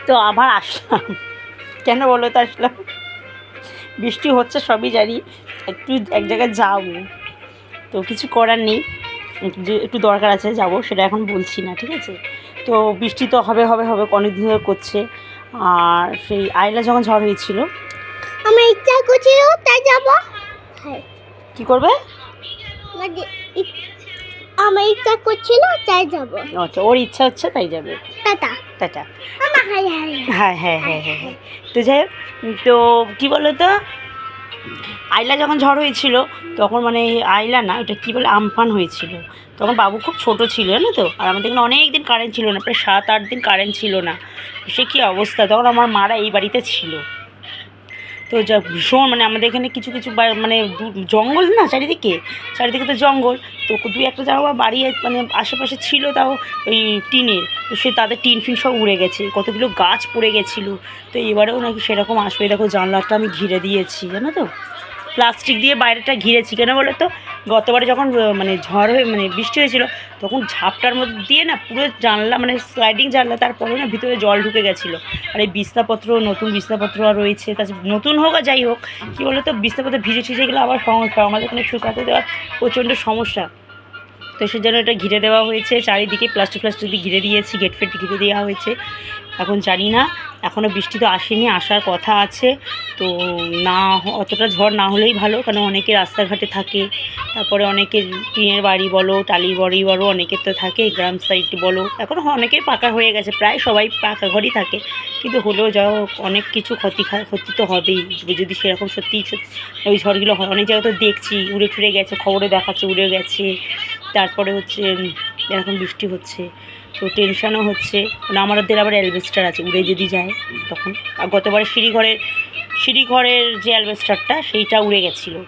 তো আবার আসলাম, কেন বলো তো আসলাম, বৃষ্টি হচ্ছে সবই জানি, একটু এক জায়গায় যাবো, তো কিছু করার নেই, একটু দরকার আছে যাব, সেটা এখন বলছি না, ঠিক আছে। তো বৃষ্টি তো হবে হবে হবে অনেক দিন ধরে করছে। আর সেই আইলা যখন ঝড় হয়েছিল, আমার ইচ্ছা করছিল তাই যাব। কি করবে? আমার ইচ্ছা করছিল তাই যাব। আচ্ছা, ওর ইচ্ছা হচ্ছে তাই যাবে। Tata tata. হ্যাঁ হ্যাঁ হ্যাঁ হ্যাঁ হ্যাঁ হ্যাঁ। তো যাই হোক, তো কী বলো তো, আইলা যখন ঝড় হয়েছিল তখন মানে আইলা না, ওটা কী বলে, আমফান হয়েছিল। তখন বাবু খুব ছোট ছিল, জানো তো। আর আমাদের এখানে অনেক দিন কারেন্ট ছিল না, প্রায় 7-8 দিন কারেন্ট ছিল না। সে কী অবস্থা, তখন আমার মারা এই বাড়িতে ছিল। তো যা ভীষণ মানে আমাদের এখানে কিছু কিছু মানে জঙ্গল না, চারিদিকে চারিদিকে তো জঙ্গল। তো দুই একটা জায়গা বাড়ি মানে আশেপাশে ছিল, তাও ওই টিনের, তো সে তাদের টিন ফিন সব উড়ে গেছে, কতগুলো গাছ পড়ে গেছিলো। তো এবারেও নাকি সেরকম আসবে, দেখো জানলাটা আমি ঘিরে দিয়েছি, জানো তো, প্লাস্টিক দিয়ে বাইরেটা ঘিরেছি। কেন বলো তো, গতবারে যখন মানে ঝড় হয়ে মানে বৃষ্টি হয়েছিল, তখন ঝাপটার মধ্যে দিয়ে না পুরো জানলা মানে স্লাইডিং জানলা, তারপরে না ভিতরে জল ঢুকে গেছিলো। আর এই বিছনাপত্র, নতুন বিছনাপত্র আর রয়েছে, তাছাড়া নতুন হোক আর যাই হোক, কী বলো তো, বিছনাপত্র ভিজে টিজে গেলে আবার সমস্যা, আমাদের এখানে শুকাতে দেওয়ার প্রচণ্ড সমস্যা। তো সেজন্য এটা ঘিরে দেওয়া হয়েছে, চারিদিকে প্লাস্টিক দিয়ে ঘিরে দিয়েছি, গেট ফেট ঘিরে দেওয়া হয়েছে। এখন জানি না, এখনও বৃষ্টি তো আসেনি, আসার কথা আছে। তো না, অতটা ঝড় না হলেই ভালো, কারণ অনেকে রাস্তাঘাটে থাকে, তারপরে অনেকের টিনের বাড়ি বলো, টালির বাড়ি বলো, অনেকের তো থাকে, গ্রাম সাইড বলো, এখন অনেকের পাকা হয়ে গেছে, প্রায় সবাই পাকা ঘরই থাকে। কিন্তু হলেও যাও, অনেক কিছু ক্ষতি তো হবেই, যদি সেরকম সত্যি ওই ঝড়গুলো হয়। অনেক জায়গায় তো দেখছি উড়ে টুড়ে গেছে, খবরে দেখাচ্ছে উড়ে গেছে। তারপরে হচ্ছে এরকম বৃষ্টি হচ্ছে, তো টেনশানও হচ্ছে, মানে আমাদের আবার অ্যালবেস্টার আছে, উড়ে যদি যায় তখন। আর গতবারে সিঁড়িঘরের যে অ্যালবেস্টারটা সেইটা উড়ে গেছিলো,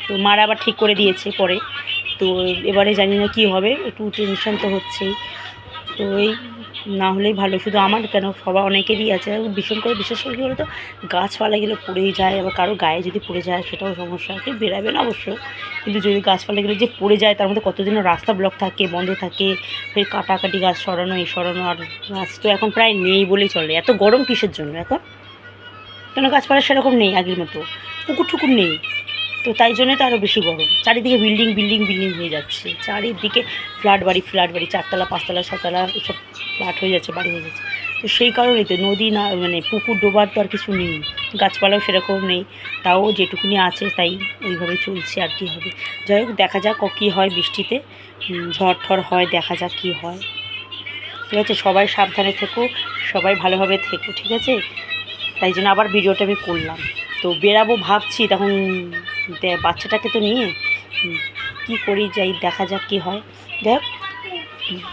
তো মারা আবার ঠিক করে দিয়েছে পরে। তো এবারে জানি না কী হবে, একটু টেনশান তো হচ্ছেই। তো এই না হলেই ভালো, শুধু আমার কেন, সবার অনেকেরই আছে। ভীষণ করে বিশেষ করে কী বলো তো, গাছপালাগুলো পড়েই যায়, আবার কারো গায়ে যদি পড়ে যায় সেটাও সমস্যা, কেউ বেরাবে না অবশ্য, কিন্তু যদি গাছপালাগুলো যে পড়ে যায়, তার মধ্যে কতদিনও রাস্তা ব্লক থাকে, বন্ধ থাকে, ফের কাটাকাটি গাছ সরানো এই সরানো। আর গাছ তো এখন প্রায় নেই বলেই চলে। এত গরম কিসের জন্য এখন, কেন গাছপালা সেরকম নেই আগের মতো, পুকুর টুকুর নেই, তো তাই জন্যে তো আরও বেশি গরম। চারিদিকে বিল্ডিং বিল্ডিং বিল্ডিং হয়ে যাচ্ছে, চারিদিকে ফ্ল্যাট বাড়ি, 4তলা 5তলা 6তলা এসব ফ্ল্যাট হয়ে যাচ্ছে, বাড়ি হয়ে যাচ্ছে। তো সেই কারণেই তো নদী না, মানে পুকুর ডোবার তো আর কিছু নেই, গাছপালাও সেরকম নেই, তাও যেটুকুনি আছে তাই ওইভাবে চলছে। আর কী হবে, যাই হোক দেখা যাক কী হয় বৃষ্টিতে, ঝড় ঠড় হয়, দেখা যাক কী হয়। ঠিক আছে, সবাই সাবধানে থেকো, সবাই ভালোভাবে থেকো, ঠিক আছে। তাই জন্য আবার ভিডিওটা আমি করলাম। তো বেরাবো ভাবছি, তখন বাচ্চাটাকে তো নিয়ে কী করি, যাই দেখা যাক কী হয়। দেখ,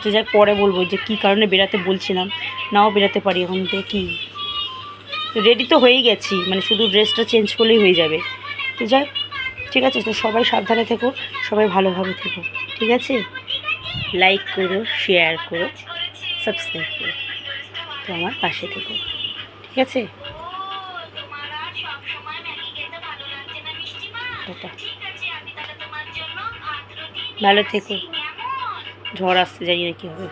তো যাক পরে বলবো যে কী কারণে বেরাতে বলছিলাম, নাও বেরাতে পারি। এখন দেখি, রেডি তো হয়েই গেছি, মানে শুধু ড্রেসটা চেঞ্জ করলেই হয়ে যাবে। তো যাক, ঠিক আছে, তো সবাই সাবধানে থেকো, সবাই ভালোভাবে থেকো, ঠিক আছে। লাইক করো, শেয়ার করো, সাবস্ক্রাইব করো, তো আমার পাশে থেকো, ঠিক আছে। টাটা, ভালো থেকো, ঝড় আসতে জানি না কী হবে।